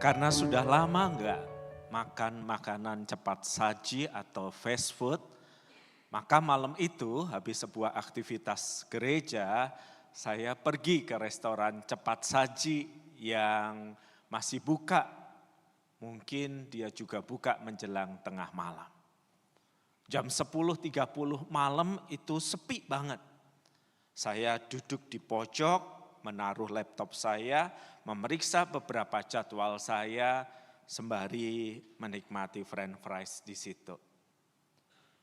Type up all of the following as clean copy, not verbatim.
Karena sudah lama enggak makan makanan cepat saji atau fast food, maka malam itu habis sebuah aktivitas gereja, saya pergi ke restoran cepat saji yang masih buka. Mungkin dia juga buka menjelang tengah malam. Jam 10.30 malam itu sepi banget. Saya duduk di pojok, menaruh laptop saya, memeriksa beberapa jadwal saya sembari menikmati french fries di situ.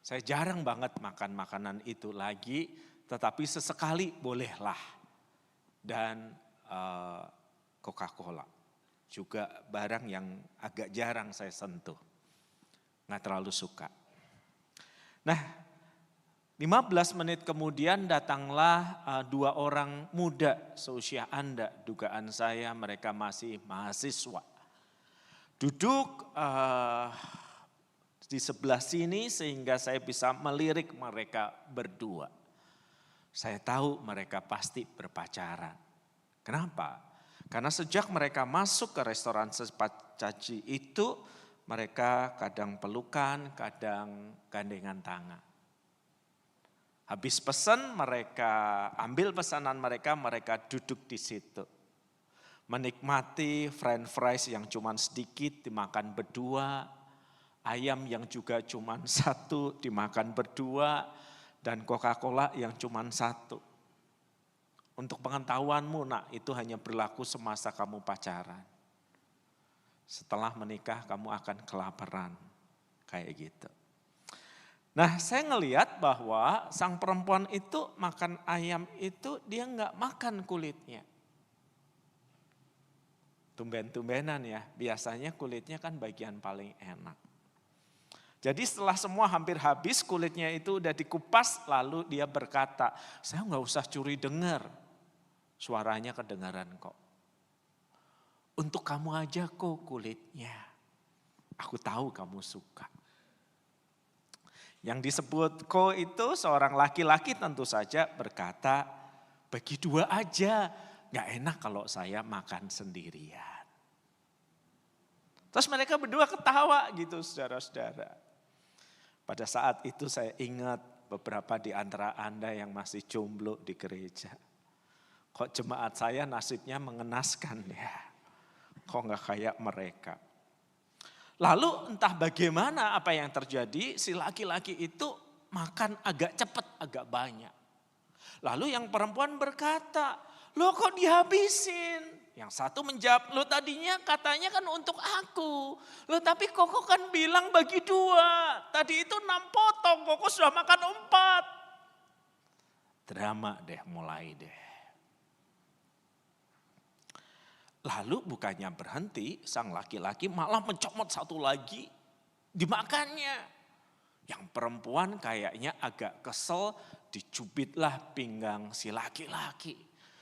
Saya jarang banget makan makanan itu lagi, tetapi sesekali bolehlah. Dan Coca-Cola, juga barang yang agak jarang saya sentuh. Nggak terlalu suka. Nah, 15 menit kemudian datanglah dua orang muda seusia Anda, dugaan saya mereka masih mahasiswa. Duduk di sebelah sini sehingga saya bisa melirik mereka berdua. Saya tahu mereka pasti berpacaran. Kenapa? Karena sejak mereka masuk ke restoran cepat saji itu, mereka kadang pelukan, kadang gandengan tangan. Habis pesan mereka ambil pesanan mereka duduk di situ. Menikmati french fries yang cuma sedikit dimakan berdua, ayam yang juga cuma satu dimakan berdua, dan Coca-Cola yang cuma satu. Untuk pengetahuanmu nak, itu hanya berlaku semasa kamu pacaran. Setelah menikah kamu akan kelaparan, kayak gitu. Nah, saya ngelihat bahwa sang perempuan itu makan ayam itu dia nggak makan kulitnya. Tumben-tumbenan ya, biasanya kulitnya kan bagian paling enak. Jadi setelah semua hampir habis kulitnya itu udah dikupas, lalu dia berkata, saya nggak usah curi dengar, suaranya kedengaran kok. Untuk kamu aja kok kulitnya, aku tahu kamu suka. Yang disebut ko itu seorang laki-laki tentu saja berkata, bagi dua aja, gak enak kalau saya makan sendirian. Terus mereka berdua ketawa gitu saudara-saudara. Pada saat itu saya ingat beberapa di antara Anda yang masih jomblo di gereja. Kok jemaat saya nasibnya mengenaskan ya, kok gak kayak mereka. Lalu entah bagaimana apa yang terjadi, si laki-laki itu makan agak cepat, agak banyak. Lalu yang perempuan berkata, lo kok dihabisin? Yang satu menjawab, lo tadinya katanya kan untuk aku. Lo tapi Koko kan bilang bagi dua. Tadi itu 6 potong, Koko sudah makan 4. Drama deh, mulai deh. Lalu bukannya berhenti, sang laki-laki malah mencomot satu lagi, dimakannya. Yang perempuan kayaknya agak kesel, dicubitlah pinggang si laki-laki.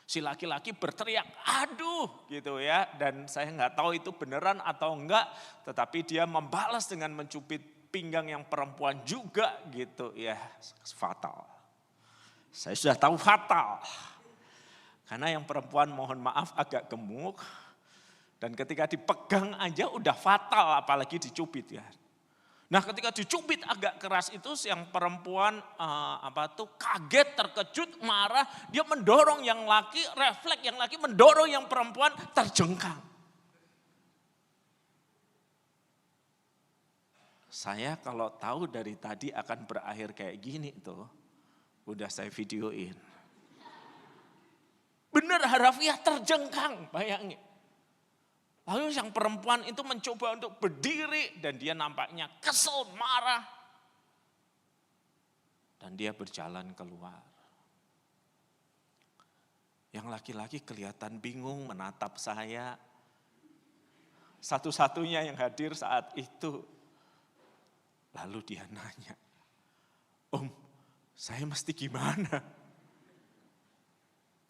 Si laki-laki berteriak, aduh gitu ya. Dan saya nggak tahu itu beneran atau enggak, tetapi dia membalas dengan mencubit pinggang yang perempuan juga gitu ya. Fatal. Saya sudah tahu fatal. Karena yang perempuan mohon maaf agak gemuk. Dan ketika dipegang aja udah fatal apalagi dicubit ya. Nah ketika dicubit agak keras itu yang perempuan kaget, terkejut, marah. Dia mendorong yang laki, refleks yang laki mendorong yang perempuan terjengkang. Saya kalau tahu dari tadi akan berakhir kayak gini tuh. Udah saya videoin. Benar harafiah terjengkang, bayangin. Lalu yang perempuan itu mencoba untuk berdiri dan dia nampaknya kesel, marah. Dan dia berjalan keluar. Yang laki-laki kelihatan bingung menatap saya. Satu-satunya yang hadir saat itu. Lalu dia nanya, Om, saya mesti gimana?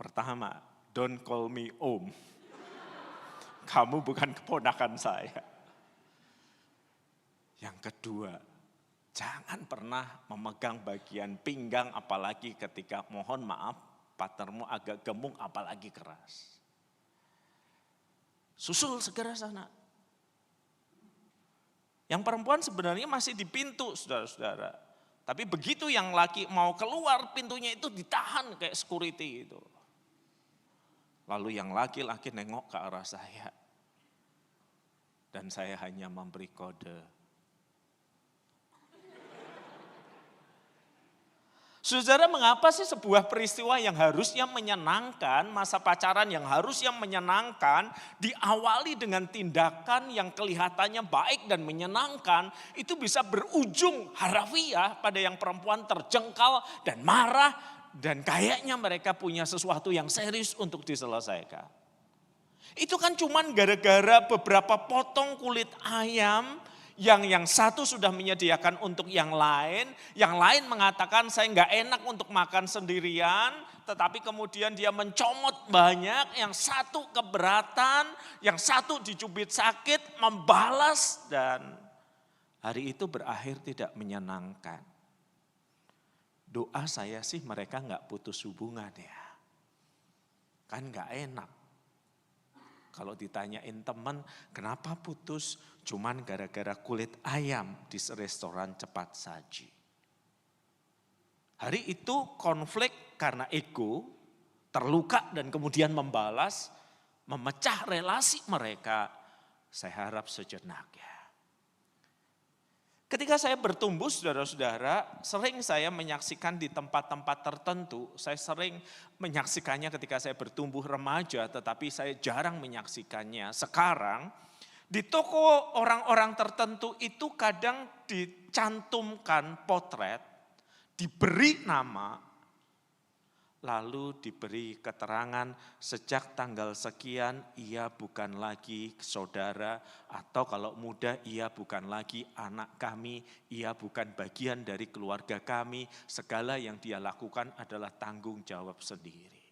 Pertama, don't call me Om. Kamu bukan keponakan saya. Yang kedua, jangan pernah memegang bagian pinggang apalagi ketika mohon maaf partnermu agak gemuk apalagi keras. Susul segera sana. Yang perempuan sebenarnya masih di pintu, saudara-saudara. Tapi begitu yang laki mau keluar, pintunya itu ditahan kayak security itu. Lalu yang laki-laki nengok ke arah saya. Dan saya hanya memberi kode. Saudara, mengapa sih sebuah peristiwa yang harusnya menyenangkan, masa pacaran yang harusnya menyenangkan, diawali dengan tindakan yang kelihatannya baik dan menyenangkan, itu bisa berujung harafiah pada yang perempuan terjengkal dan marah, dan kayaknya mereka punya sesuatu yang serius untuk diselesaikan. Itu kan cuman gara-gara beberapa potong kulit ayam, yang satu sudah menyediakan untuk yang lain mengatakan saya nggak enak untuk makan sendirian, tetapi kemudian dia mencomot banyak, yang satu keberatan, yang satu dicubit sakit, membalas, dan hari itu berakhir tidak menyenangkan. Doa saya sih mereka nggak putus hubungan ya, kan nggak enak. Kalau ditanyain teman, kenapa putus? Cuman gara-gara kulit ayam di restoran cepat saji. Hari itu konflik karena ego, terluka dan kemudian membalas, memecah relasi mereka. Saya harap sejenak ya. Ketika saya bertumbuh, saudara-saudara, sering saya menyaksikan di tempat-tempat tertentu. Saya sering menyaksikannya ketika saya bertumbuh remaja, tetapi saya jarang menyaksikannya. Sekarang, di toko orang-orang tertentu itu kadang dicantumkan potret, diberi nama, lalu diberi keterangan sejak tanggal sekian ia bukan lagi saudara, atau kalau muda ia bukan lagi anak kami, ia bukan bagian dari keluarga kami, segala yang dia lakukan adalah tanggung jawab sendiri.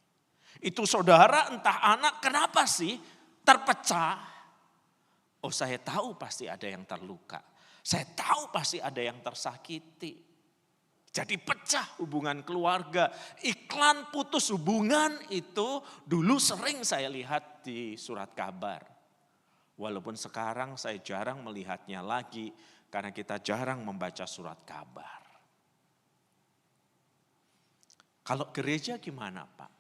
Itu saudara entah anak, kenapa sih terpecah? Oh, saya tahu pasti ada yang terluka, saya tahu pasti ada yang tersakiti. Jadi pecah hubungan keluarga. Iklan putus hubungan itu dulu sering saya lihat di surat kabar. Walaupun sekarang saya jarang melihatnya lagi karena kita jarang membaca surat kabar. Kalau gereja gimana Pak?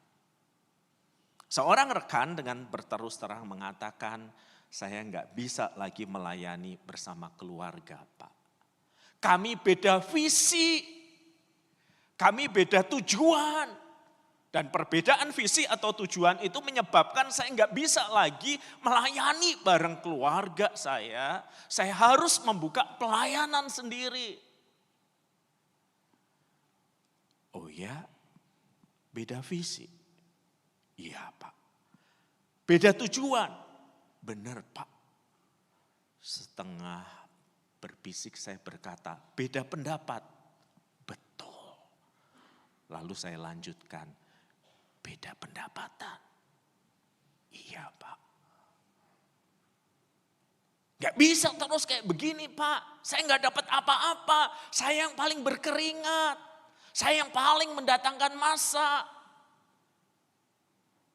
Seorang rekan dengan berterus terang mengatakan, saya nggak bisa lagi melayani bersama keluarga Pak. Kami beda visi. Kami beda tujuan, dan perbedaan visi atau tujuan itu menyebabkan saya nggak bisa lagi melayani bareng keluarga saya. Saya harus membuka pelayanan sendiri. Oh ya, beda visi. Iya Pak. Beda tujuan. Benar Pak. Setengah berbisik saya berkata, beda pendapat. Lalu saya lanjutkan, beda pendapatan. Iya Pak. Gak bisa terus kayak begini Pak. Saya gak dapat apa-apa. Saya yang paling berkeringat. Saya yang paling mendatangkan massa.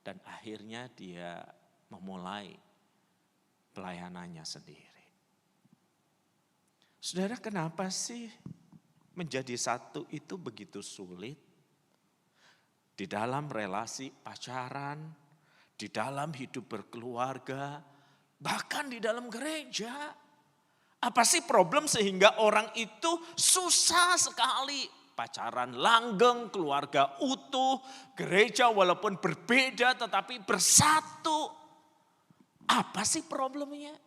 Dan akhirnya dia memulai pelayanannya sendiri. Saudara, kenapa sih menjadi satu itu begitu sulit? Di dalam relasi pacaran, di dalam hidup berkeluarga, bahkan di dalam gereja. Apa sih problem sehingga orang itu susah sekali? Pacaran langgeng, keluarga utuh, gereja walaupun berbeda tetapi bersatu. Apa sih problemnya?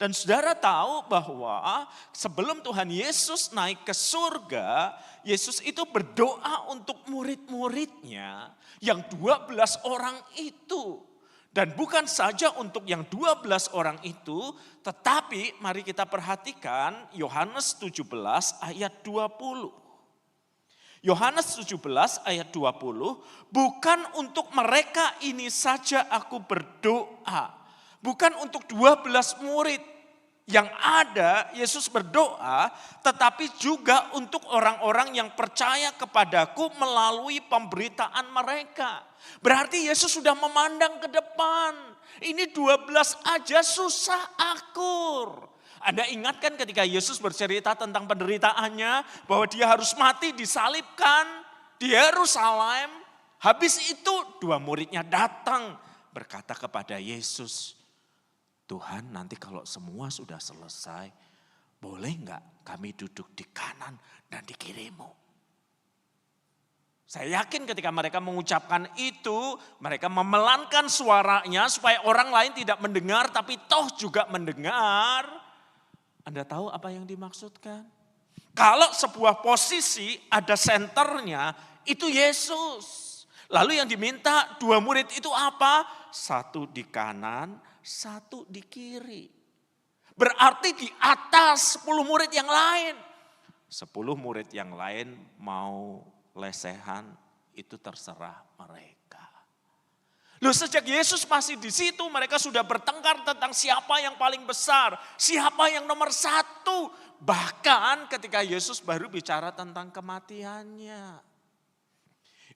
Dan saudara tahu bahwa sebelum Tuhan Yesus naik ke surga, Yesus itu berdoa untuk murid-muridnya yang 12 orang itu. Dan bukan saja untuk yang 12 orang itu, tetapi mari kita perhatikan Yohanes 17 ayat 20. Yohanes 17 ayat 20, bukan untuk mereka ini saja aku berdoa. Bukan untuk 12 murid. Yang ada Yesus berdoa, tetapi juga untuk orang-orang yang percaya kepadaku melalui pemberitaan mereka. Berarti Yesus sudah memandang ke depan. Ini 12 aja susah akur. Anda ingatkan ketika Yesus bercerita tentang penderitaannya, bahwa dia harus mati disalibkan di Yerusalem. Habis itu 2 muridnya datang berkata kepada Yesus, Tuhan nanti kalau semua sudah selesai, boleh enggak kami duduk di kanan dan di kirimu? Saya yakin ketika mereka mengucapkan itu, mereka memelankan suaranya supaya orang lain tidak mendengar, tapi toh juga mendengar. Anda tahu apa yang dimaksudkan? Kalau sebuah posisi ada senternya, itu Yesus. Lalu yang diminta 2 murid itu apa? 1 di kanan, 1 di kiri. Berarti di atas 10 murid yang lain. 10 murid yang lain mau lesehan, itu terserah mereka. Loh, sejak Yesus masih di situ, mereka sudah bertengkar tentang siapa yang paling besar, siapa yang nomor 1. Bahkan ketika Yesus baru bicara tentang kematiannya.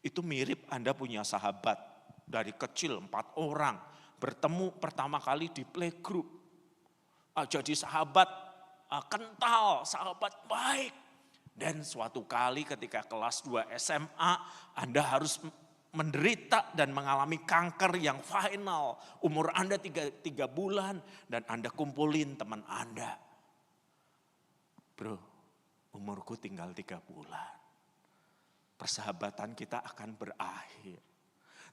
Itu mirip Anda punya sahabat dari kecil 4 orang, bertemu pertama kali di playgroup. Jadi sahabat kental, sahabat baik. Dan suatu kali ketika kelas 2 SMA, Anda harus menderita dan mengalami kanker yang final. Umur Anda 3 bulan dan Anda kumpulin teman Anda. Bro, umurku tinggal 3 bulan. Persahabatan kita akan berakhir.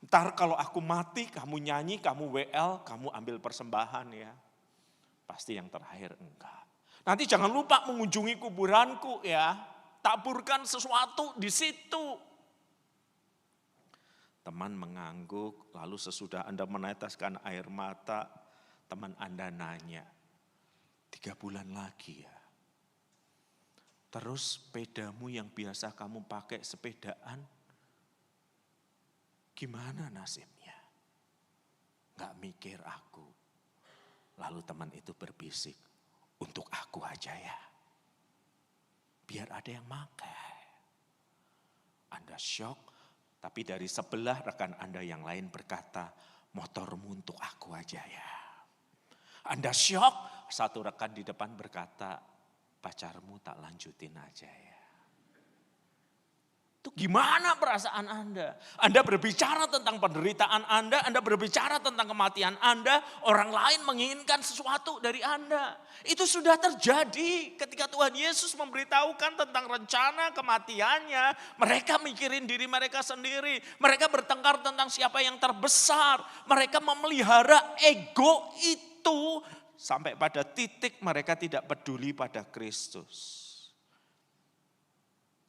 Ntar kalau aku mati, kamu nyanyi, kamu WL, kamu ambil persembahan ya. Pasti yang terakhir enggak. Nanti jangan lupa mengunjungi kuburanku ya. Taburkan sesuatu di situ. Teman mengangguk, lalu sesudah Anda meneteskan air mata, teman Anda nanya, 3 bulan lagi ya. Terus sepedamu yang biasa kamu pakai sepedaan, gimana nasibnya? Gak mikir aku. Lalu teman itu berbisik, untuk aku aja ya. Biar ada yang pakai. Anda syok, tapi dari sebelah rekan Anda yang lain berkata, motormu untuk aku aja ya. Anda syok, satu rekan di depan berkata, pacarmu tak lanjutin aja ya. Itu gimana perasaan Anda? Anda berbicara tentang penderitaan Anda berbicara tentang kematian Anda, orang lain menginginkan sesuatu dari Anda. Itu sudah terjadi ketika Tuhan Yesus memberitahukan tentang rencana kematiannya. Mereka mikirin diri mereka sendiri. Mereka bertengkar tentang siapa yang terbesar. Mereka memelihara ego itu sampai pada titik mereka tidak peduli pada Kristus.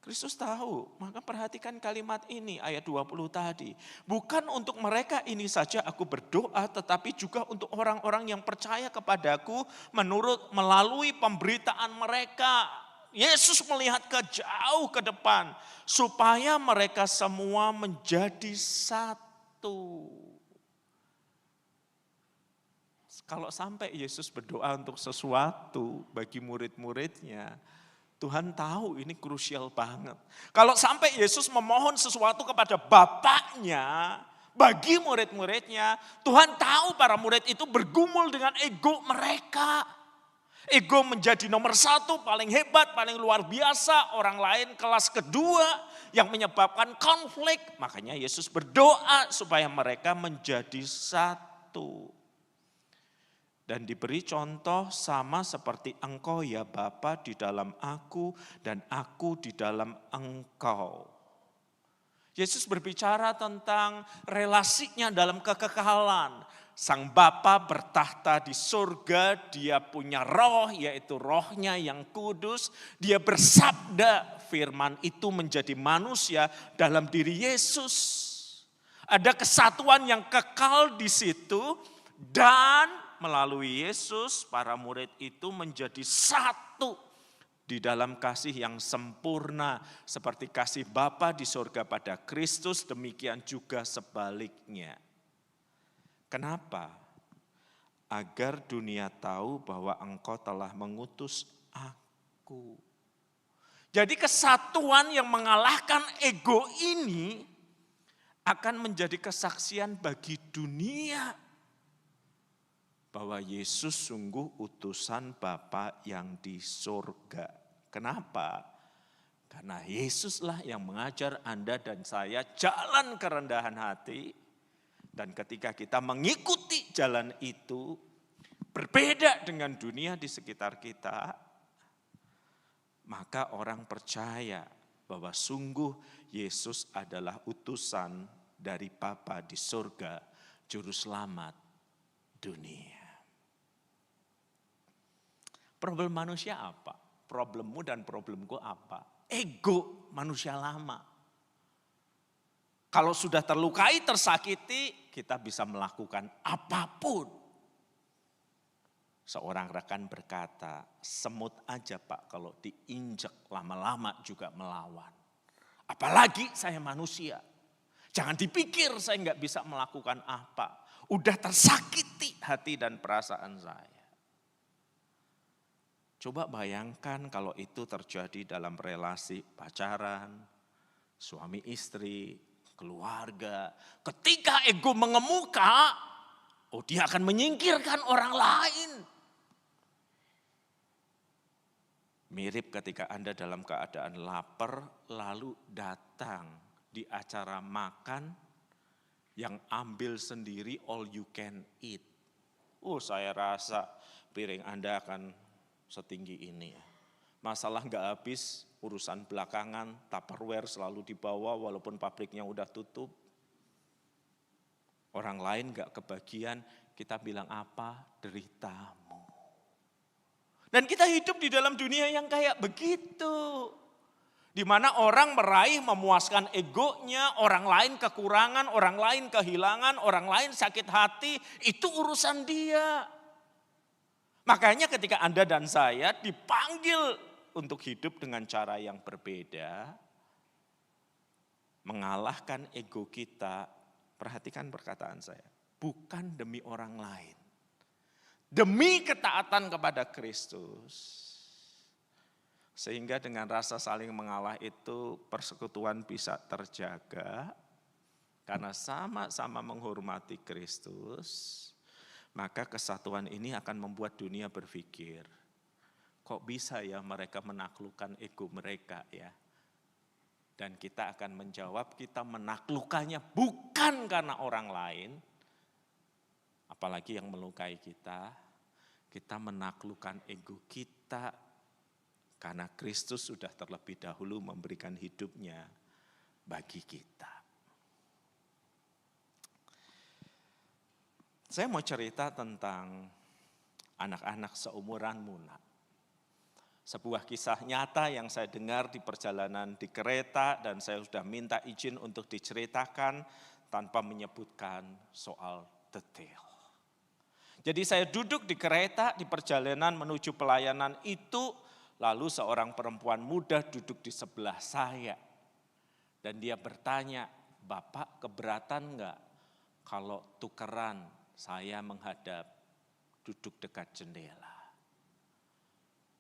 Kristus tahu, maka perhatikan kalimat ini ayat 20 tadi. Bukan untuk mereka ini saja aku berdoa, tetapi juga untuk orang-orang yang percaya kepadaku melalui pemberitaan mereka. Yesus melihat jauh ke depan, supaya mereka semua menjadi satu. Kalau sampai Yesus berdoa untuk sesuatu bagi murid-muridnya, Tuhan tahu ini krusial banget. Kalau sampai Yesus memohon sesuatu kepada Bapaknya, bagi murid-muridnya, Tuhan tahu para murid itu bergumul dengan ego mereka. Ego menjadi nomor 1, paling hebat, paling luar biasa. Orang lain kelas kedua yang menyebabkan konflik. Makanya Yesus berdoa supaya mereka menjadi satu. Dan diberi contoh sama seperti engkau ya Bapa di dalam aku dan aku di dalam engkau. Yesus berbicara tentang relasinya dalam kekekalan. Sang Bapa bertahta di surga, dia punya roh yaitu rohnya yang kudus. Dia bersabda, firman itu menjadi manusia dalam diri Yesus. Ada kesatuan yang kekal di situ dan melalui Yesus, para murid itu menjadi satu di dalam kasih yang sempurna. Seperti kasih Bapa di surga pada Kristus, demikian juga sebaliknya. Kenapa? Agar dunia tahu bahwa engkau telah mengutus aku. Jadi kesatuan yang mengalahkan ego ini akan menjadi kesaksian bagi dunia. bahwa Yesus sungguh utusan Bapa yang di surga. Kenapa? Karena Yesuslah yang mengajar Anda dan saya jalan kerendahan hati. Dan ketika kita mengikuti jalan itu, berbeda dengan dunia di sekitar kita, maka orang percaya bahwa sungguh Yesus adalah utusan dari Bapa di surga, juru selamat dunia. Problem manusia apa? Problemmu dan problemku apa? Ego manusia lama. Kalau sudah terlukai, tersakiti, kita bisa melakukan apapun. Seorang rekan berkata, semut aja Pak kalau diinjek lama-lama juga melawan. Apalagi saya manusia. Jangan dipikir saya nggak bisa melakukan apa. Udah tersakiti hati dan perasaan saya. Coba bayangkan kalau itu terjadi dalam relasi pacaran, suami istri, keluarga. Ketika ego mengemuka, dia akan menyingkirkan orang lain. Mirip ketika Anda dalam keadaan lapar, lalu datang di acara makan yang ambil sendiri all you can eat. Saya rasa piring Anda akan setinggi ini. Masalah nggak habis, urusan belakangan, Tupperware selalu dibawa walaupun pabriknya udah tutup. Orang lain nggak kebagian, kita bilang apa? Deritamu. Dan kita hidup di dalam dunia yang kayak begitu. Di mana orang meraih memuaskan egonya, orang lain kekurangan, orang lain kehilangan, orang lain sakit hati, itu urusan dia. Makanya ketika Anda dan saya dipanggil untuk hidup dengan cara yang berbeda, mengalahkan ego kita, perhatikan perkataan saya, bukan demi orang lain. Demi ketaatan kepada Kristus. Sehingga dengan rasa saling mengalah itu persekutuan bisa terjaga, karena sama-sama menghormati Kristus. Maka kesatuan ini akan membuat dunia berpikir, kok bisa ya mereka menaklukkan ego mereka ya. Dan kita akan menjawab, kita menaklukkannya bukan karena orang lain, apalagi yang melukai kita menaklukkan ego kita karena Kristus sudah terlebih dahulu memberikan hidupnya bagi kita. Saya mau cerita tentang anak-anak seumuran Muna. Sebuah kisah nyata yang saya dengar di perjalanan di kereta dan saya sudah minta izin untuk diceritakan tanpa menyebutkan soal detail. Jadi saya duduk di kereta di perjalanan menuju pelayanan itu, lalu seorang perempuan muda duduk di sebelah saya. Dan dia bertanya, Bapak keberatan enggak kalau tukeran saya menghadap duduk dekat jendela?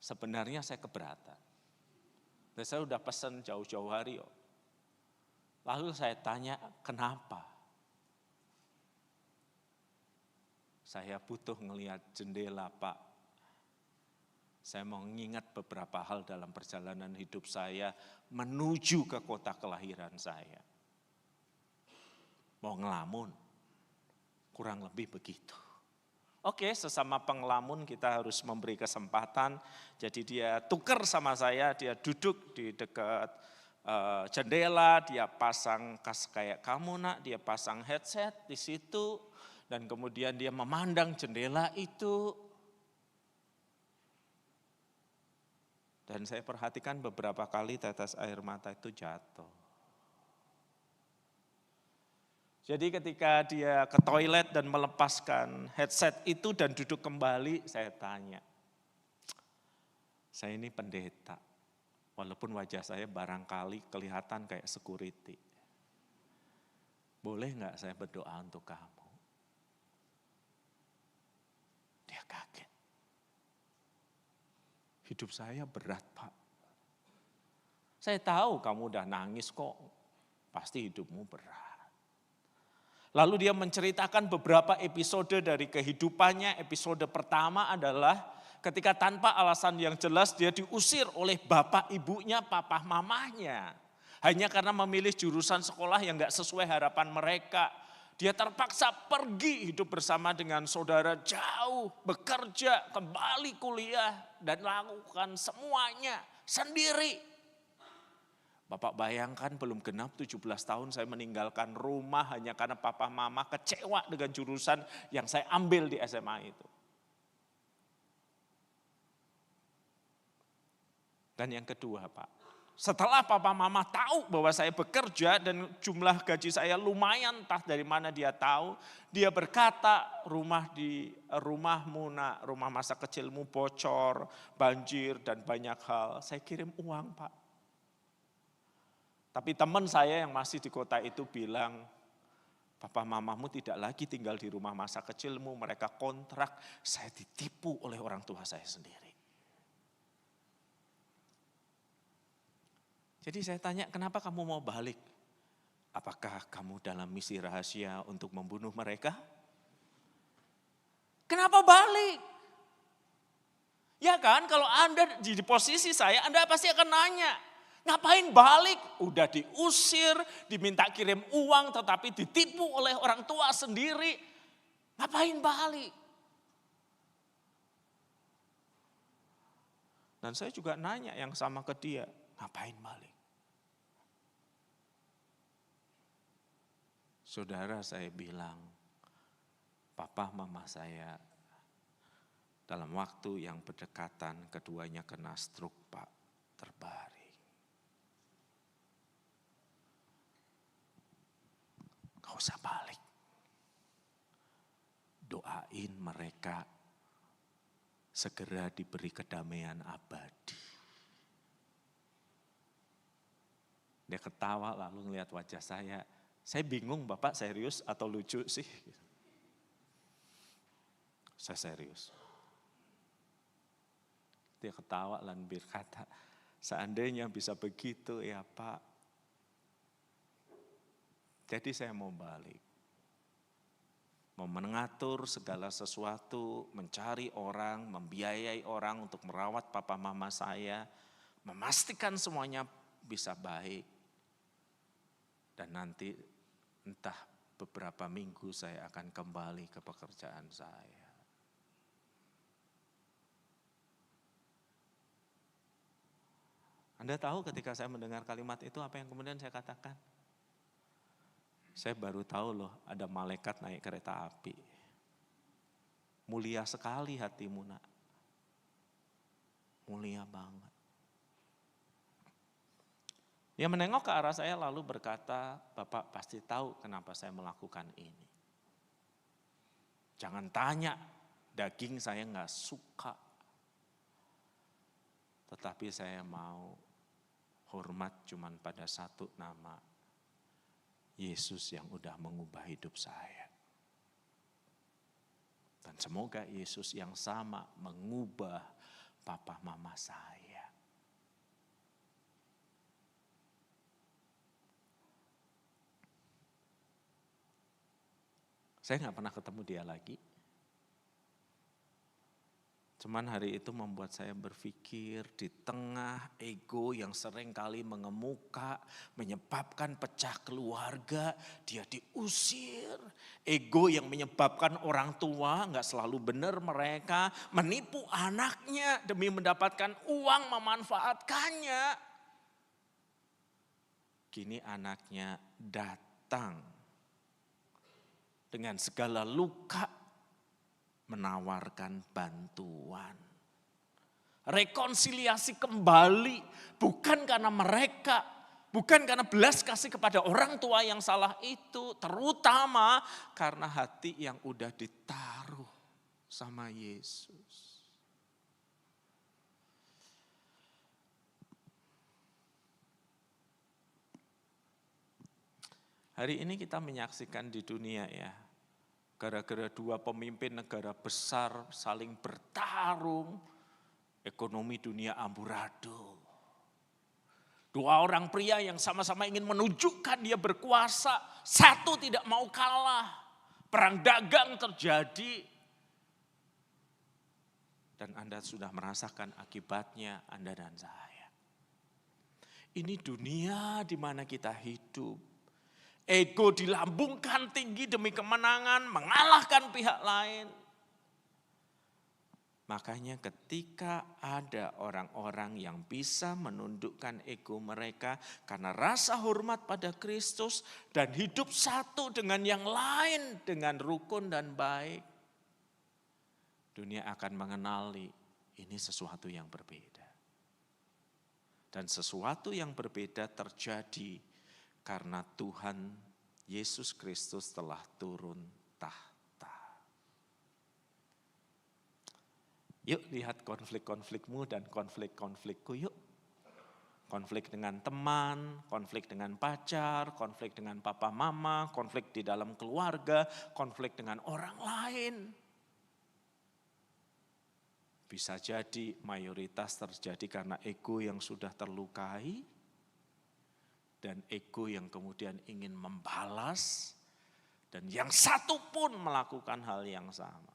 Sebenarnya saya keberatan. Dan saya sudah pesan jauh-jauh hari. Lalu saya tanya, kenapa? Saya butuh ngelihat jendela, Pak. Saya mau mengingat beberapa hal dalam perjalanan hidup saya menuju ke kota kelahiran saya. Mau ngelamun? Kurang lebih begitu. Oke, sesama pengelamun kita harus memberi kesempatan. Jadi dia tukar sama saya, dia duduk di dekat jendela, dia pasang kas kayak kamu nak, dia pasang headset di situ. Dan kemudian dia memandang jendela itu. Dan saya perhatikan beberapa kali tetes air mata itu jatuh. Jadi ketika dia ke toilet dan melepaskan headset itu dan duduk kembali, saya tanya, saya ini pendeta, walaupun wajah saya barangkali kelihatan kayak security. Boleh enggak saya berdoa untuk kamu? Dia kaget. Hidup saya berat, Pak. Saya tahu kamu udah nangis kok, pasti hidupmu berat. Lalu dia menceritakan beberapa episode dari kehidupannya. Episode pertama adalah ketika tanpa alasan yang jelas dia diusir oleh bapak ibunya, papa mamahnya. Hanya karena memilih jurusan sekolah yang gak sesuai harapan mereka. Dia terpaksa pergi hidup bersama dengan saudara jauh, bekerja, kembali kuliah, dan lakukan semuanya sendiri. Bapak bayangkan belum genap 17 tahun saya meninggalkan rumah hanya karena papa mama kecewa dengan jurusan yang saya ambil di SMA itu. Dan yang kedua Pak, setelah papa mama tahu bahwa saya bekerja dan jumlah gaji saya lumayan, entah dari mana dia tahu, dia berkata rumahmu nak, rumah masa kecilmu bocor, banjir dan banyak hal. Saya kirim uang Pak. Tapi teman saya yang masih di kota itu bilang, papa mamamu tidak lagi tinggal di rumah masa kecilmu, mereka kontrak, saya ditipu oleh orang tua saya sendiri. Jadi saya tanya, kenapa kamu mau balik? Apakah kamu dalam misi rahasia untuk membunuh mereka? Kenapa balik? Ya kan, kalau Anda di posisi saya, Anda pasti akan nanya, ngapain balik? Udah diusir, diminta kirim uang, tetapi ditipu oleh orang tua sendiri. Ngapain balik? Dan saya juga nanya yang sama ke dia, ngapain balik? Saudara, saya bilang, papa mama saya dalam waktu yang berdekatan keduanya kena stroke Pak, terbaring. Gak usah balik. Doain mereka segera diberi kedamaian abadi. Dia ketawa lalu ngeliat wajah saya. Saya bingung Bapak serius atau lucu sih? Saya serius. Dia ketawa dan berkata, seandainya bisa begitu ya Pak. Jadi saya mau balik. Mau mengatur segala sesuatu, mencari orang, membiayai orang untuk merawat papa mama saya. Memastikan semuanya bisa baik. Dan nanti entah beberapa minggu saya akan kembali ke pekerjaan saya. Anda tahu ketika saya mendengar kalimat itu apa yang kemudian saya katakan? Saya baru tahu loh ada malaikat naik kereta api. Mulia sekali hatimu nak. Mulia banget. Dia menengok ke arah saya lalu berkata, Bapak pasti tahu kenapa saya melakukan ini. Jangan tanya, daging saya nggak suka. Tetapi saya mau hormat cuman pada satu nama, Yesus yang udah mengubah hidup saya. Dan semoga Yesus yang sama mengubah papa mama saya. Saya nggak pernah ketemu dia lagi. Cuman hari itu membuat saya berpikir di tengah ego yang sering kali mengemuka, menyebabkan pecah keluarga, dia diusir. Ego yang menyebabkan orang tua nggak selalu benar mereka, menipu anaknya demi mendapatkan uang memanfaatkannya. Kini anaknya datang dengan segala luka menawarkan bantuan. Rekonsiliasi kembali bukan karena mereka, bukan karena belas kasih kepada orang tua yang salah itu, terutama karena hati yang udah ditaruh sama Yesus. Hari ini kita menyaksikan di dunia ya, gara-gara dua pemimpin negara besar saling bertarung, ekonomi dunia amburadul. Dua orang pria yang sama-sama ingin menunjukkan dia berkuasa. Satu tidak mau kalah. Perang dagang terjadi. Dan Anda sudah merasakan akibatnya, Anda dan saya. Ini dunia di mana kita hidup. Ego dilambungkan tinggi demi kemenangan, mengalahkan pihak lain. Makanya ketika ada orang-orang yang bisa menundukkan ego mereka karena rasa hormat pada Kristus dan hidup satu dengan yang lain dengan rukun dan baik, dunia akan mengenali ini sesuatu yang berbeda. Dan sesuatu yang berbeda terjadi karena Tuhan Yesus Kristus telah turun tahta. Yuk lihat konflik-konflikmu dan konflik-konflikku yuk. Konflik dengan teman, konflik dengan pacar, konflik dengan papa mama, konflik di dalam keluarga, konflik dengan orang lain. Bisa jadi mayoritas terjadi karena ego yang sudah terlukai dan ego yang kemudian ingin membalas dan yang satu pun melakukan hal yang sama.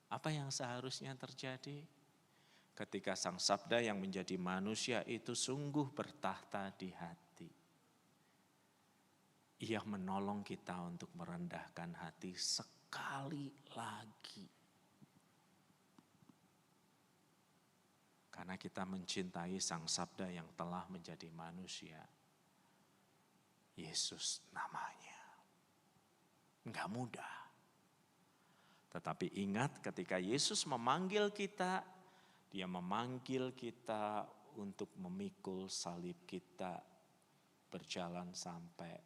Apa yang seharusnya terjadi? Ketika Sang Sabda yang menjadi manusia itu sungguh bertahta di hati. Ia menolong kita untuk merendahkan hati sekali lagi. Karena kita mencintai Sang Sabda yang telah menjadi manusia. Yesus namanya. Enggak mudah. Tetapi ingat ketika Yesus memanggil kita, dia memanggil kita untuk memikul salib kita berjalan sampai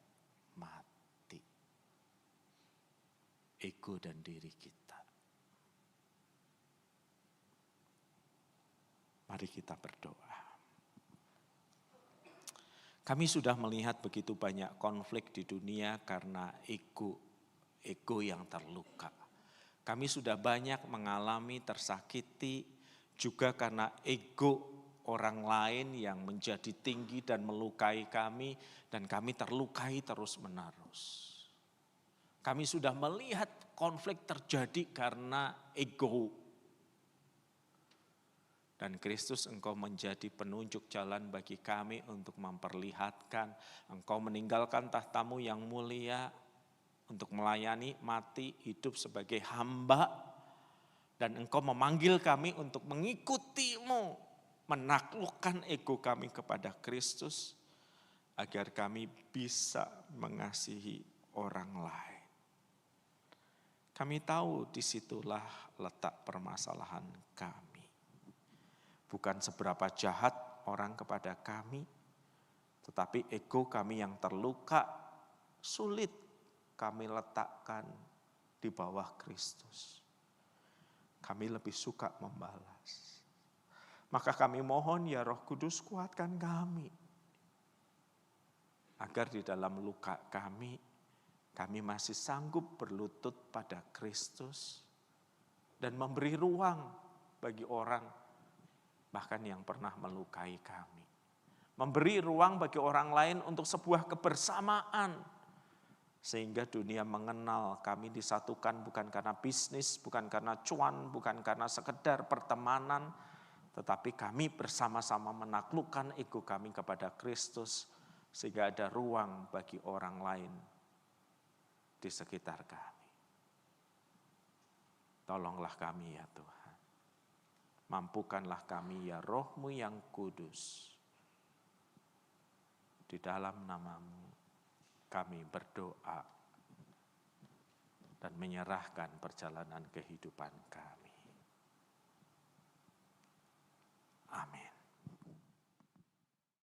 mati. Ego dan diri kita. Mari kita berdoa. Kami sudah melihat begitu banyak konflik di dunia karena ego yang terluka. Kami sudah banyak mengalami tersakiti juga karena ego orang lain yang menjadi tinggi dan melukai kami dan kami terlukai terus-menerus. Kami sudah melihat konflik terjadi karena ego. Dan Kristus, Engkau menjadi penunjuk jalan bagi kami untuk memperlihatkan Engkau meninggalkan tahtamu yang mulia untuk melayani, mati, hidup sebagai hamba. Dan Engkau memanggil kami untuk mengikuti-Mu, menaklukkan ego kami kepada Kristus, agar kami bisa mengasihi orang lain. Kami tahu disitulah letak permasalahan kami. Bukan seberapa jahat orang kepada kami, tetapi ego kami yang terluka sulit kami letakkan di bawah Kristus. Kami lebih suka membalas. Maka kami mohon ya Roh Kudus kuatkan kami. Agar di dalam luka kami masih sanggup berlutut pada Kristus. Dan memberi ruang bagi orang bahkan yang pernah melukai kami. Memberi ruang bagi orang lain untuk sebuah kebersamaan. Sehingga dunia mengenal kami disatukan bukan karena bisnis, bukan karena cuan, bukan karena sekedar pertemanan. Tetapi kami bersama-sama menaklukkan ego kami kepada Kristus. Sehingga ada ruang bagi orang lain di sekitar kami. Tolonglah kami ya Tuhan. Mampukanlah kami ya Roh-Mu yang kudus. Di dalam nama-Mu kami berdoa dan menyerahkan perjalanan kehidupan kami. Amin.